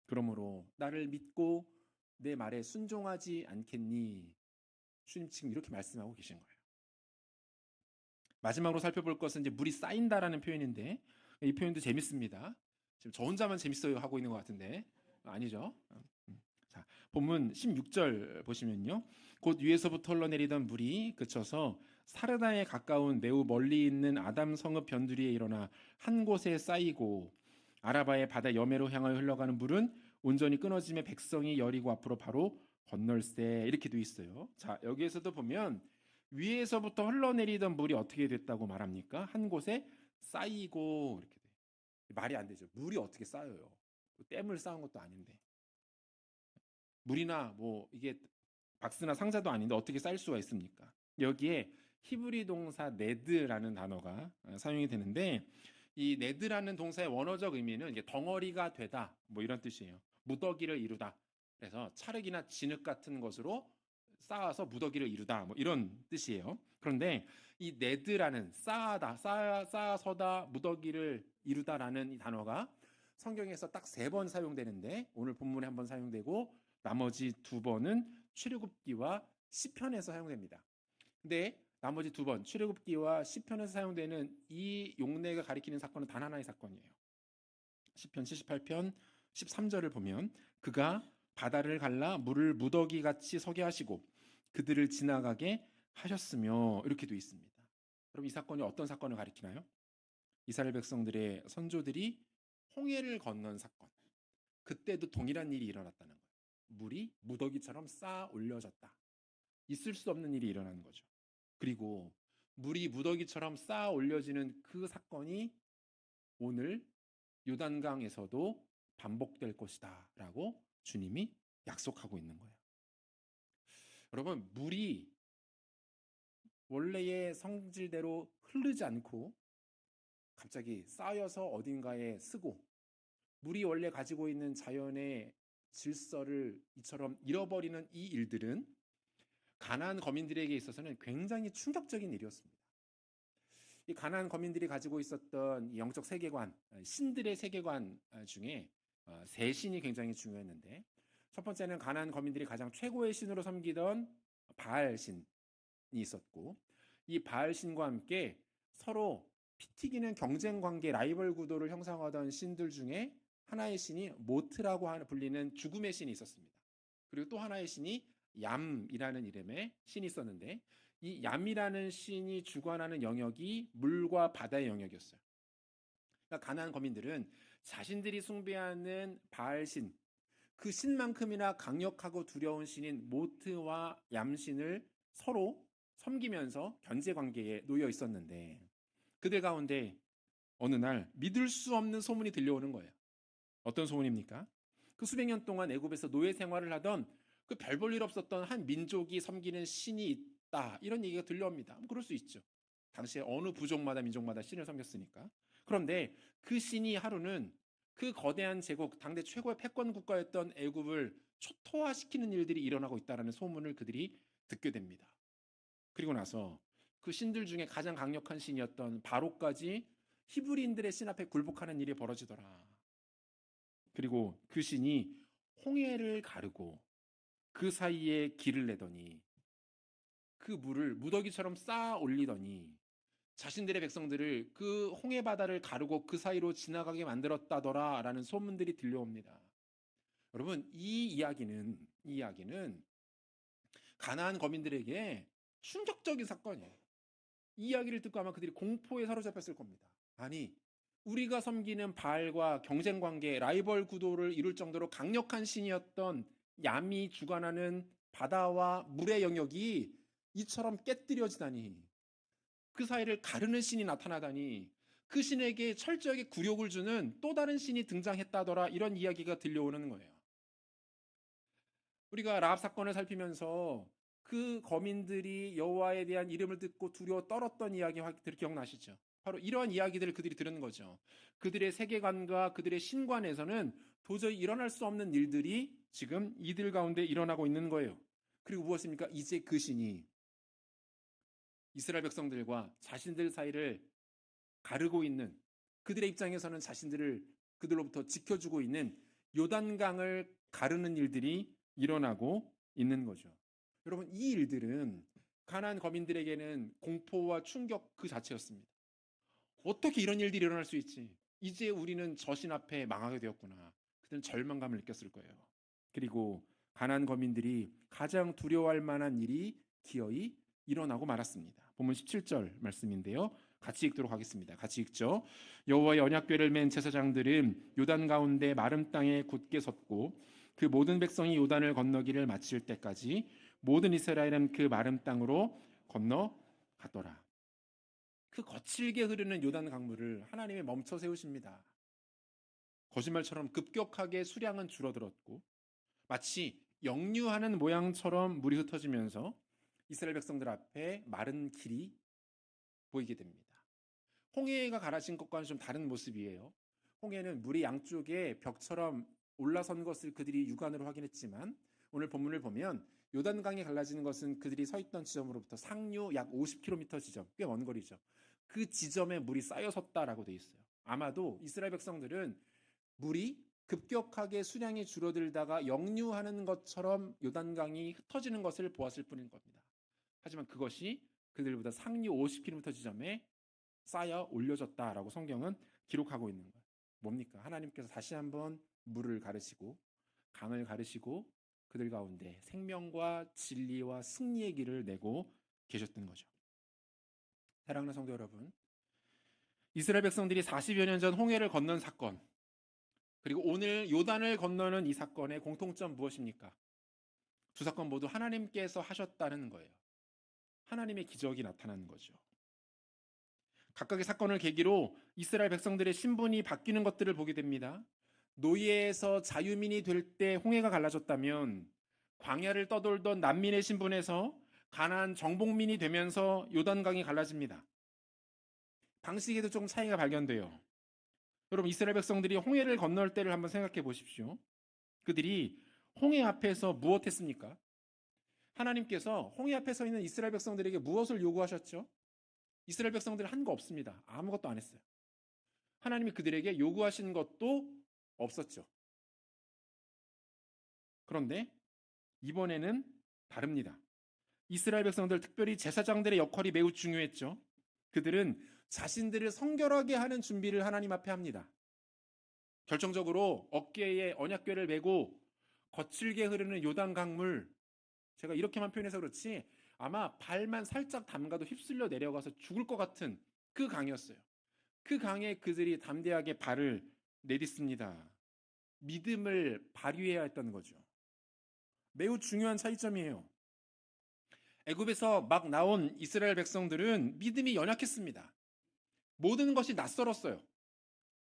그러므로 나를 믿고 내 말에 순종하지 않겠니? 주님 지금 이렇게 말씀하고 계신 거예요. 마지막으로 살펴볼 것은 이제 물이 쌓인다라는 표현인데 이 표현도 재밌습니다. 지금 저 혼자만 재밌어요 하고 있는 것 같은데 아니죠. 자, 본문 16절 보시면요. 곧 위에서부터 흘러내리던 물이 그쳐서 사르다에 가까운 매우 멀리 있는 아담 성읍 변두리에 일어나 한 곳에 쌓이고 아라바의 바다 여매로 향하여 흘러가는 물은 온전히 끊어짐에 백성이 여리고 앞으로 바로 건널세 이렇게 돼 있어요. 자, 여기에서도 보면 위에서부터 흘러내리던 물이 어떻게 됐다고 말합니까? 한 곳에 쌓이고 이렇게 돼. 말이 안 되죠. 물이 어떻게 쌓여요? 댐을 쌓은 것도 아닌데. 물이나 뭐 이게 박스나 상자도 아닌데 어떻게 쌓일 수가 있습니까? 여기에 히브리 동사 네드라는 단어가 사용이 되는데 이 네드라는 동사의 원어적 의미는 이게 덩어리가 되다 뭐 이런 뜻이에요. 무더기를 이루다. 그래서 찰흙이나 진흙 같은 것으로 쌓아서 무더기를 이루다 뭐 이런 뜻이에요. 그런데 이 네드라는 쌓아서다 무더기를 이루다라는 이 단어가 성경에서 딱 3번 사용되는데 오늘 본문에 한 번 사용되고 나머지 2번은 출애굽기와 시편에서 사용됩니다. 근데 나머지 2번 출애굽기와 시편에서 사용되는 이 용례가 가리키는 사건은 단 하나의 사건이에요. 시편 78편 13절을 보면 그가 바다를 갈라 물을 무더기 같이 서게 하시고 그들을 지나가게 하셨으며 이렇게 돼 있습니다. 그럼 이 사건이 어떤 사건을 가리키나요? 이스라엘 백성들의 선조들이 홍해를 건넌 사건. 그때도 동일한 일이 일어났다는 거예요. 물이 무더기처럼 쌓아 올려졌다. 있을 수 없는 일이 일어나는 거죠. 그리고 물이 무더기처럼 쌓아 올려지는 그 사건이 오늘 요단강에서도 반복될 것이다 라고 주님이 약속하고 있는 거예요. 여러분, 물이 원래의 성질대로 흐르지 않고 갑자기 쌓여서 어딘가에 쓰고 물이 원래 가지고 있는 자연의 질서를 이처럼 잃어버리는 이 일들은 가나안 거민들에게 있어서는 굉장히 충격적인 일이었습니다. 이 가나안 거민들이 가지고 있었던 영적 세계관, 신들의 세계관 중에 3신이 굉장히 중요했는데 첫 번째는 가나안 거민들이 가장 최고의 신으로 섬기던 바알 신이 있었고 이 바알 신과 함께 서로 피 튀기는 경쟁 관계, 라이벌 구도를 형성하던 신들 중에 하나의 신이 모트라고 불리는 죽음의 신이 있었습니다. 그리고 또 하나의 신이 얌이라는 이름의 신이 있었는데 이 얌이라는 신이 주관하는 영역이 물과 바다의 영역이었어요. 그러니까 가나안 거민들은 자신들이 숭배하는 바알신, 그 신만큼이나 강력하고 두려운 신인 모트와 얌신을 서로 섬기면서 견제 관계에 놓여 있었는데 그들 가운데 어느 날 믿을 수 없는 소문이 들려오는 거예요. 어떤 소문입니까? 그 수백 년 동안 애굽에서 노예 생활을 하던 그 별 볼 일 없었던 한 민족이 섬기는 신이 있다. 이런 얘기가 들려옵니다. 그럴 수 있죠. 당시에 어느 부족마다 민족마다 신을 섬겼으니까. 그런데 그 신이 하루는 그 거대한 제국, 당대 최고의 패권 국가였던 애굽을 초토화시키는 일들이 일어나고 있다는 소문을 그들이 듣게 됩니다. 그리고 나서 그 신들 중에 가장 강력한 신이었던 바로까지 히브리인들의 신 앞에 굴복하는 일이 벌어지더라. 그리고 그 신이 홍해를 가르고 그 사이에 길을 내더니 그 물을 무더기처럼 쌓아 올리더니 자신들의 백성들을 그 홍해 바다를 가르고 그 사이로 지나가게 만들었다더라라는 소문들이 들려옵니다. 여러분, 이 이야기는 가나안 거민들에게 충격적인 사건이에요. 이 이야기를 듣고 아마 그들이 공포에 사로잡혔을 겁니다. 아니, 우리가 섬기는 바알과 경쟁 관계, 라이벌 구도를 이룰 정도로 강력한 신이었던 얌이 주관하는 바다와 물의 영역이 이처럼 깨뜨려지다니, 그 사이를 가르는 신이 나타나다니, 그 신에게 철저하게 굴욕을 주는 또 다른 신이 등장했다더라, 이런 이야기가 들려오는 거예요. 우리가 라합 사건을 살피면서 그 거민들이 여호와에 대한 이름을 듣고 두려워 떨었던 이야기들 기억나시죠? 바로 이러한 이야기들을 그들이 들은 거죠. 그들의 세계관과 그들의 신관에서는 도저히 일어날 수 없는 일들이 지금 이들 가운데 일어나고 있는 거예요. 그리고 무엇입니까? 이제 그 신이 이스라엘 백성들과 자신들 사이를 가르고 있는, 그들의 입장에서는 자신들을 그들로부터 지켜주고 있는 요단강을 가르는 일들이 일어나고 있는 거죠. 여러분, 이 일들은 가나안 거민들에게는 공포와 충격 그 자체였습니다. 어떻게 이런 일들이 일어날 수 있지? 이제 우리는 저 신 앞에 망하게 되었구나. 그들은 절망감을 느꼈을 거예요. 그리고 가나안 거민들이 가장 두려워할 만한 일이 기어이 일어나고 말았습니다. 본문 17절 말씀인데요. 같이 읽도록 하겠습니다. 같이 읽죠. 여호와의 언약궤를 맨 제사장들은 요단 가운데 마른 땅에 굳게 섰고 그 모든 백성이 요단을 건너기를 마칠 때까지 모든 이스라엘은 그 마른 땅으로 건너갔더라. 그 거칠게 흐르는 요단 강물을 하나님이 멈춰 세우십니다. 거짓말처럼 급격하게 수량은 줄어들었고 마치 역류하는 모양처럼 물이 흩어지면서 이스라엘 백성들 앞에 마른 길이 보이게 됩니다. 홍해가 가라진 것과는 좀 다른 모습이에요. 홍해는 물이 양쪽에 벽처럼 올라선 것을 그들이 육안으로 확인했지만 오늘 본문을 보면 요단강이 갈라지는 것은 그들이 서 있던 지점으로부터 상류 약 50km 지점, 꽤 먼 거리죠. 그 지점에 물이 쌓여 섰다라고 돼 있어요. 아마도 이스라엘 백성들은 물이 급격하게 수량이 줄어들다가 역류하는 것처럼 요단강이 흩어지는 것을 보았을 뿐인 겁니다. 하지만 그것이 그들보다 상류 50km 지점에 쌓여 올려졌다라고 성경은 기록하고 있는 거예요. 뭡니까? 하나님께서 다시 한번 물을 가르시고 강을 가르시고 그들 가운데 생명과 진리와 승리의 길을 내고 계셨던 거죠. 사랑하는 성도 여러분, 이스라엘 백성들이 40여 년 전 홍해를 건넌 사건, 그리고 오늘 요단을 건너는 이 사건의 공통점 무엇입니까? 두 사건 모두 하나님께서 하셨다는 거예요. 하나님의 기적이 나타나는 거죠. 각각의 사건을 계기로 이스라엘 백성들의 신분이 바뀌는 것들을 보게 됩니다. 노예에서 자유민이 될 때 홍해가 갈라졌다면 광야를 떠돌던 난민의 신분에서 가나안 정복민이 되면서 요단강이 갈라집니다. 방식에도 조금 차이가 발견돼요. 여러분, 이스라엘 백성들이 홍해를 건널 때를 한번 생각해 보십시오. 그들이 홍해 앞에서 무엇했습니까? 하나님께서 홍해 앞에 서 있는 이스라엘 백성들에게 무엇을 요구하셨죠? 이스라엘 백성들은 한 거 없습니다. 아무것도 안 했어요. 하나님이 그들에게 요구하신 것도 없었죠. 그런데 이번에는 다릅니다. 이스라엘 백성들, 특별히 제사장들의 역할이 매우 중요했죠. 그들은 자신들을 성결하게 하는 준비를 하나님 앞에 합니다. 결정적으로 어깨에 언약궤를 메고 거칠게 흐르는 요단 강물, 제가 이렇게만 표현해서 그렇지 아마 발만 살짝 담가도 휩쓸려 내려가서 죽을 것 같은 그 강이었어요. 그 강에 그들이 담대하게 발을 내딛습니다. 믿음을 발휘해야 했던 거죠. 매우 중요한 차이점이에요. 애굽에서 막 나온 이스라엘 백성들은 믿음이 연약했습니다. 모든 것이 낯설었어요.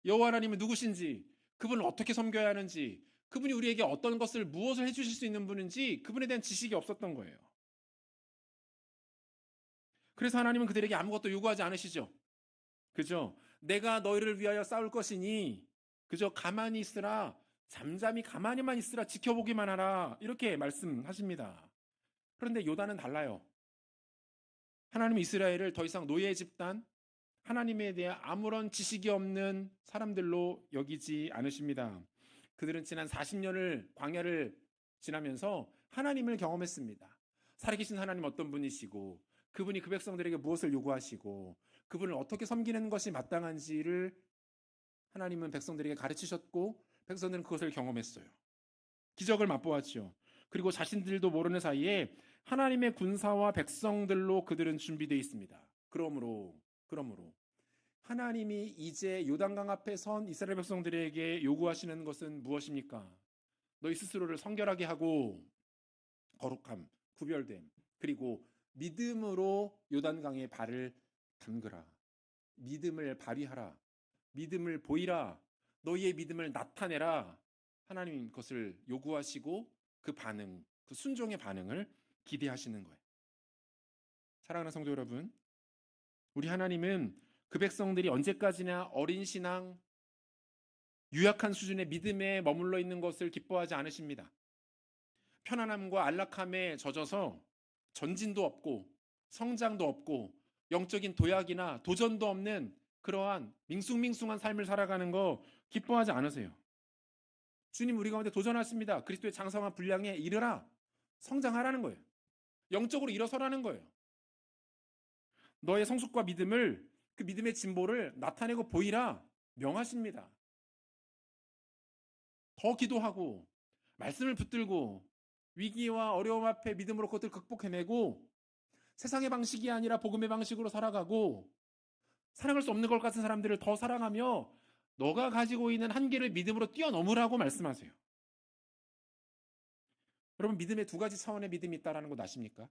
여호와 하나님은 누구신지, 그분을 어떻게 섬겨야 하는지, 그분이 우리에게 어떤 것을 무엇을 해주실 수 있는 분인지 그분에 대한 지식이 없었던 거예요. 그래서 하나님은 그들에게 아무것도 요구하지 않으시죠. 그죠? 내가 너희를 위하여 싸울 것이니 그저 가만히 있으라, 잠잠히 가만히만 있으라, 지켜보기만 하라, 이렇게 말씀하십니다. 그런데 요단은 달라요. 하나님은 이스라엘을 더 이상 노예 집단, 하나님에 대한 아무런 지식이 없는 사람들로 여기지 않으십니다. 그들은 지난 40년을 광야를 지나면서 하나님을 경험했습니다. 살아계신 하나님 어떤 분이시고 그분이 그 백성들에게 무엇을 요구하시고 그분을 어떻게 섬기는 것이 마땅한지를 하나님은 백성들에게 가르치셨고 백성들은 그것을 경험했어요. 기적을 맛보았죠. 그리고 자신들도 모르는 사이에 하나님의 군사와 백성들로 그들은 준비되어 있습니다. 그러므로 하나님이 이제 요단강 앞에 선 이스라엘 백성들에게 요구하시는 것은 무엇입니까? 너희 스스로를 성결하게 하고 거룩함, 구별됨, 그리고 믿음으로 요단강에 발을 담그라. 믿음을 발휘하라. 믿음을 보이라. 너희의 믿음을 나타내라. 하나님 그것을 요구하시고 그 반응, 그 순종의 반응을 기대하시는 거예요. 사랑하는 성도 여러분, 우리 하나님은 그 백성들이 언제까지나 어린 신앙, 유약한 수준의 믿음에 머물러 있는 것을 기뻐하지 않으십니다. 편안함과 안락함에 젖어서 전진도 없고 성장도 없고 영적인 도약이나 도전도 없는 그러한 밍숭밍숭한 삶을 살아가는 거 기뻐하지 않으세요. 주님 우리 가운데 도전하십니다. 그리스도의 장성한 분량에 이르라. 성장하라는 거예요. 영적으로 일어서라는 거예요. 너의 성숙과 믿음을, 그 믿음의 진보를 나타내고 보이라 명하십니다. 더 기도하고 말씀을 붙들고 위기와 어려움 앞에 믿음으로 그것들을 극복해내고 세상의 방식이 아니라 복음의 방식으로 살아가고 사랑할 수 없는 것 같은 사람들을 더 사랑하며 너가 가지고 있는 한계를 믿음으로 뛰어넘으라고 말씀하세요. 여러분, 믿음의 두 가지 차원의 믿음이 있다는 거 아십니까?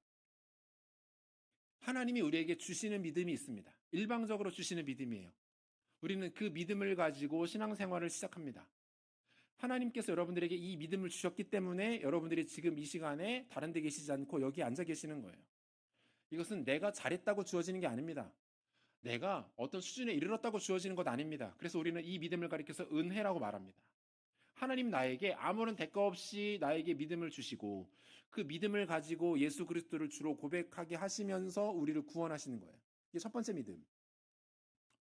하나님이 우리에게 주시는 믿음이 있습니다. 일방적으로 주시는 믿음이에요. 우리는 그 믿음을 가지고 신앙생활을 시작합니다. 하나님께서 여러분들에게 이 믿음을 주셨기 때문에 여러분들이 지금 이 시간에 다른 데 계시지 않고 여기 앉아 계시는 거예요. 이것은 내가 잘했다고 주어지는 게 아닙니다. 내가 어떤 수준에 이르렀다고 주어지는 것 아닙니다. 그래서 우리는 이 믿음을 가리켜서 은혜라고 말합니다. 하나님 나에게 아무런 대가 없이 나에게 믿음을 주시고 그 믿음을 가지고 예수 그리스도를 주로 고백하게 하시면서 우리를 구원하시는 거예요. 이게 첫 번째 믿음.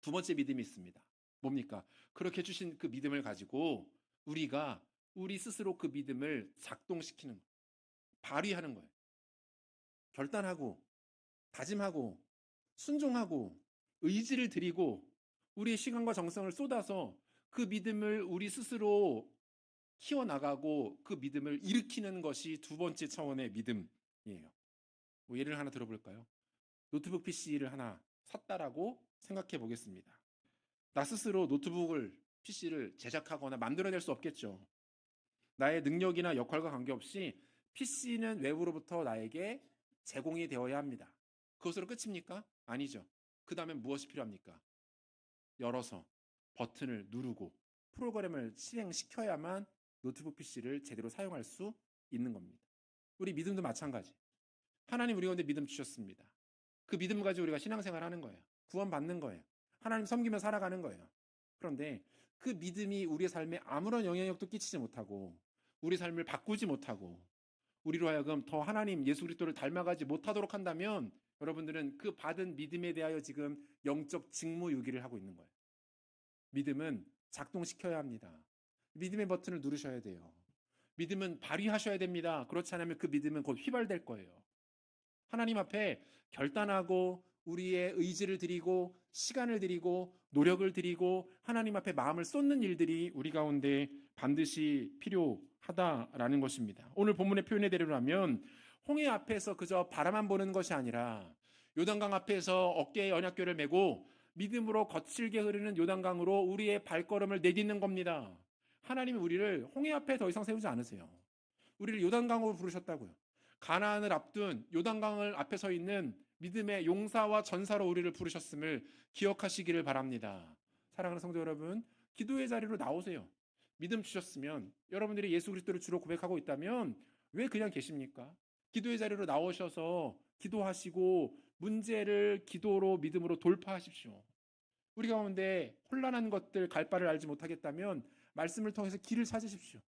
두 번째 믿음이 있습니다. 뭡니까? 그렇게 주신 그 믿음을 가지고 우리가 우리 스스로 그 믿음을 작동시키는 거예요. 발휘하는 거예요. 결단하고 다짐하고 순종하고 의지를 들이고 우리의 시간과 정성을 쏟아서 그 믿음을 우리 스스로 키워나가고 그 믿음을 일으키는 것이 두 번째 차원의 믿음이에요. 뭐 예를 하나 들어볼까요? 노트북 PC를 하나 샀다라고 생각해 보겠습니다. 나 스스로 노트북을 PC를 제작하거나 만들어낼 수 없겠죠. 나의 능력이나 역할과 관계없이 PC는 외부로부터 나에게 제공이 되어야 합니다. 그것으로 끝입니까? 아니죠. 그 다음엔 무엇이 필요합니까? 열어서 버튼을 누르고 프로그램을 실행시켜야만 노트북 PC를 제대로 사용할 수 있는 겁니다. 우리 믿음도 마찬가지. 하나님 우리 가운데 믿음 주셨습니다. 그 믿음 가지고 우리가 신앙생활 하는 거예요. 구원받는 거예요. 하나님 섬기며 살아가는 거예요. 그런데 그 믿음이 우리의 삶에 아무런 영향력도 끼치지 못하고 우리 삶을 바꾸지 못하고 우리로 하여금 더 하나님 예수 그리스도를 닮아가지 못하도록 한다면 여러분들은 그 받은 믿음에 대하여 지금 영적 직무유기를 하고 있는 거예요. 믿음은 작동시켜야 합니다. 믿음의 버튼을 누르셔야 돼요. 믿음은 발휘하셔야 됩니다. 그렇지 않으면 그 믿음은 곧 휘발될 거예요. 하나님 앞에 결단하고 우리의 의지를 드리고 시간을 드리고 노력을 드리고 하나님 앞에 마음을 쏟는 일들이 우리 가운데 반드시 필요하다라는 것입니다. 오늘 본문의 표현에 대로라면 홍해 앞에서 그저 바라만 보는 것이 아니라 요단강 앞에서 어깨에 언약궤를 메고 믿음으로 거칠게 흐르는 요단강으로 우리의 발걸음을 내딛는 겁니다. 하나님이 우리를 홍해 앞에 더 이상 세우지 않으세요. 우리를 요단강으로 부르셨다고요. 가나안을 앞둔 요단강을 앞에 서 있는 믿음의 용사와 전사로 우리를 부르셨음을 기억하시기를 바랍니다. 사랑하는 성도 여러분, 기도의 자리로 나오세요. 믿음 주셨으면 여러분들이 예수 그리스도를 주로 고백하고 있다면 왜 그냥 계십니까? 기도의 자리로 나오셔서 기도하시고 문제를 기도로 믿음으로 돌파하십시오. 우리 가운데 혼란한 것들 갈 바를 알지 못하겠다면 말씀을 통해서 길을 찾으십시오.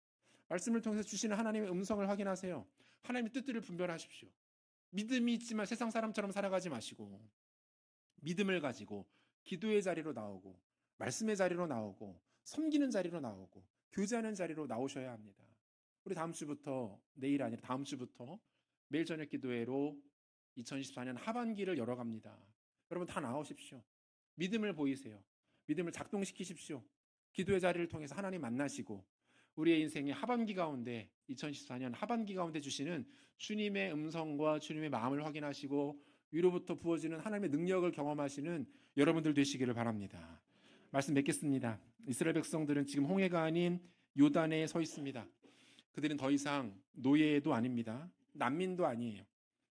말씀을 통해서 주시는 하나님의 음성을 확인하세요. 하나님의 뜻들을 분별하십시오. 믿음이 있지만 세상 사람처럼 살아가지 마시고 믿음을 가지고 기도의 자리로 나오고 말씀의 자리로 나오고 섬기는 자리로 나오고 교제하는 자리로 나오셔야 합니다. 우리 다음 주부터, 내일 아니라 다음 주부터 매일 저녁 기도회로 2024년 하반기를 열어갑니다. 여러분 다 나오십시오. 믿음을 보이세요. 믿음을 작동시키십시오. 기도의 자리를 통해서 하나님 만나시고 우리의 인생의 하반기 가운데 2014년 하반기 가운데 주시는 주님의 음성과 주님의 마음을 확인하시고 위로부터 부어지는 하나님의 능력을 경험하시는 여러분들 되시기를 바랍니다. 말씀 맺겠습니다. 이스라엘 백성들은 지금 홍해가 아닌 요단에 서 있습니다. 그들은 더 이상 노예도 아닙니다. 난민도 아니에요.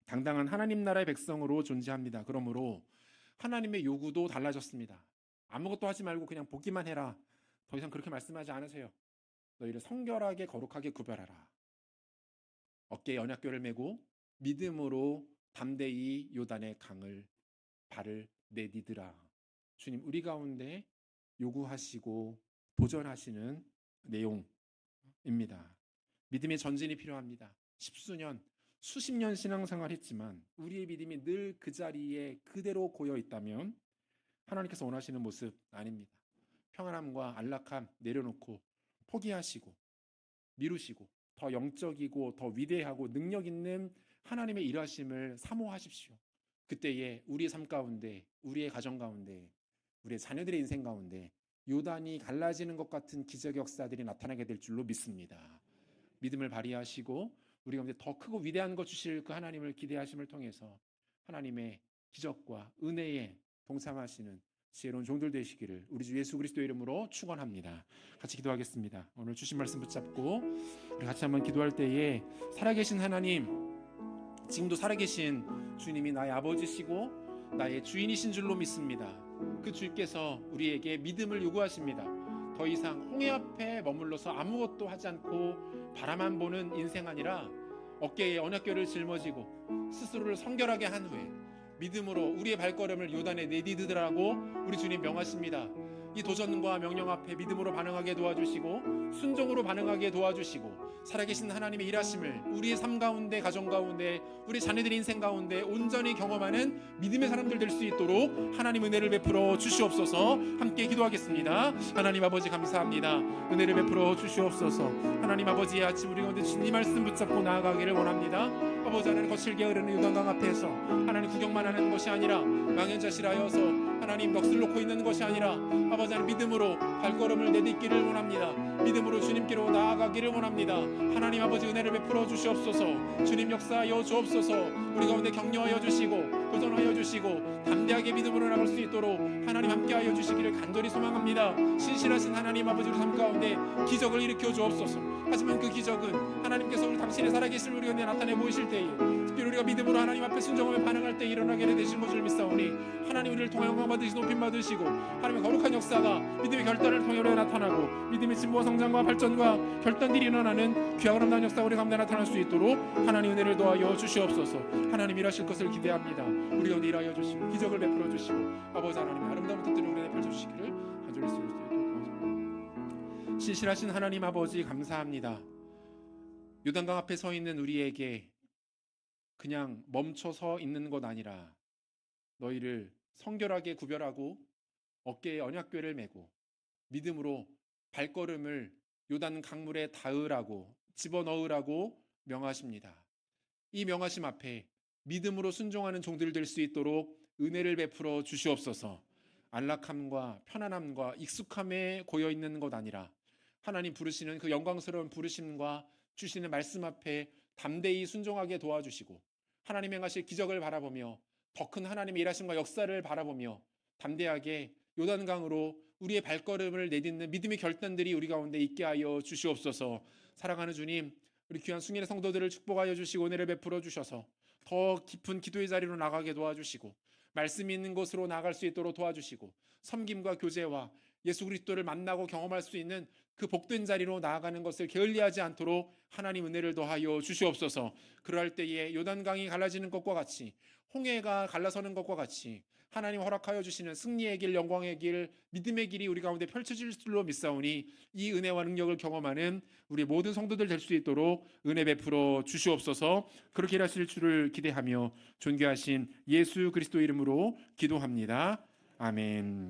당당한 하나님 나라의 백성으로 존재합니다. 그러므로 하나님의 요구도 달라졌습니다. 아무것도 하지 말고 그냥 보기만 해라. 더 이상 그렇게 말씀하지 않으세요. 너희를 성결하게 거룩하게 구별하라. 어깨에 언약궤를 메고 믿음으로 담대히 요단의 강을 발을 내디드라. 주님 우리 가운데 요구하시고 도전하시는 내용입니다. 믿음의 전진이 필요합니다. 십수년, 수십 년 신앙생활 했지만 우리의 믿음이 늘 그 자리에 그대로 고여 있다면 하나님께서 원하시는 모습 아닙니다. 평안함과 안락함 내려놓고 포기하시고 미루시고 더 영적이고 더 위대하고 능력 있는 하나님의 일하심을 사모하십시오. 그때에 우리의 삶 가운데, 우리의 가정 가운데, 우리의 자녀들의 인생 가운데 요단이 갈라지는 것 같은 기적 역사들이 나타나게 될 줄로 믿습니다. 믿음을 발휘하시고 우리 가운데 더 크고 위대한 것 주실 그 하나님을 기대하심을 통해서 하나님의 기적과 은혜에 동참하시는 지혜로운 종들 되시기를 우리 주 예수 그리스도의 이름으로 축원합니다. 같이 기도하겠습니다. 오늘 주신 말씀 붙잡고 우리 같이 한번 기도할 때에 살아계신 하나님, 지금도 살아계신 주님이 나의 아버지시고 나의 주인이신 줄로 믿습니다. 그 주께서 우리에게 믿음을 요구하십니다. 더 이상 홍해 앞에 머물러서 아무것도 하지 않고 바라만 보는 인생 아니라 어깨에 언약궤를 짊어지고 스스로를 성결하게 한 후에 믿음으로 우리의 발걸음을 요단에 내디드라고 우리 주님 명하십니다. 이 도전과 명령 앞에 믿음으로 반응하게 도와주시고 순종으로 반응하게 도와주시고 살아계신 하나님의 일하심을 우리의 삶 가운데, 가정 가운데, 우리 자녀들의 인생 가운데 온전히 경험하는 믿음의 사람들 될 수 있도록 하나님 은혜를 베풀어 주시옵소서. 함께 기도하겠습니다. 하나님 아버지 감사합니다. 은혜를 베풀어 주시옵소서. 하나님 아버지의 아침 우리 가운데 주님 말씀 붙잡고 나아가기를 원합니다. 아버지 하나님 거칠게 흐르는 요단강 앞에서 하나님 구경만 하는 것이 아니라 망연자실하여서 하나님 넋을 놓고 있는 것이 아니라 아버지 하나님 믿음으로 발걸음을 내딛기를 원합니다. 믿음으로 주님께로 나아가기를 원합니다. 하나님 아버지 은혜를 베풀어 주시옵소서. 주님 역사하여 주옵소서. 우리 가운데 격려하여 주시고 도전하여 주시고 담대하게 믿음으로 나갈 수 있도록 하나님 함께하여 주시기를 간절히 소망합니다. 신실하신 하나님 아버지 우리 삶 가운데 기적을 일으켜 주옵소서. 하지만 그 기적은 하나님께서 우리 당신의 살아계신 우리 가운데 나타내 보이실 때에 특별히 우리가 믿음으로 하나님 앞에 순종하며 반응할 때 일어나게 되신 것을 믿사오니 하나님 우리를 통해 영광 받으시 높임 받으시고 하나님의 거룩한 역사가 믿음의 결단을 통해 나타나고 믿음의 진보와 성장과 발전과 결단들이 일어나는 귀하고 아름다운 역사가 우리 가운데 나타날 수 있도록 하나님 은혜를 도하여 주시옵소서. 하나님 일하실 것을 기대합니다. 우리 가운데 일하여 주시고 기적을 베풀어 주시고 아버지 하나님의 아름다운 뜻들을 우리 안에 펼쳐주시기를 간절히 기도드립니다. 신실하신 하나님 아버지 감사합니다. 요단강 앞에 서 있는 우리에게 그냥 멈춰서 있는 것 아니라 너희를 성결하게 구별하고 어깨에 언약궤를 메고 믿음으로 발걸음을 요단 강물에 닿으라고 집어넣으라고 명하십니다. 이 명하심 앞에 믿음으로 순종하는 종들이 될 수 있도록 은혜를 베풀어 주시옵소서. 안락함과 편안함과 익숙함에 고여 있는 것 아니라 하나님 부르시는 그 영광스러운 부르심과 주시는 말씀 앞에 담대히 순종하게 도와주시고 하나님 행하실 기적을 바라보며 더 큰 하나님의 일하심과 역사를 바라보며 담대하게 요단강으로 우리의 발걸음을 내딛는 믿음의 결단들이 우리 가운데 있게 하여 주시옵소서. 사랑하는 주님, 우리 귀한 승인의 성도들을 축복하여 주시고 은혜를 베풀어 주셔서 더 깊은 기도의 자리로 나가게 도와주시고 말씀이 있는 곳으로 나아갈 수 있도록 도와주시고 섬김과 교제와 예수 그리스도를 만나고 경험할 수 있는 그 복된 자리로 나아가는 것을 게을리하지 않도록 하나님 은혜를 더하여 주시옵소서. 그럴 때에 요단강이 갈라지는 것과 같이 홍해가 갈라서는 것과 같이 하나님 허락하여 주시는 승리의 길, 영광의 길, 믿음의 길이 우리 가운데 펼쳐질 줄로 믿사오니 이 은혜와 능력을 경험하는 우리 모든 성도들 될 수 있도록 은혜 베풀어 주시옵소서. 그렇게 일하실 줄을 기대하며 존귀하신 예수 그리스도 이름으로 기도합니다. 아멘.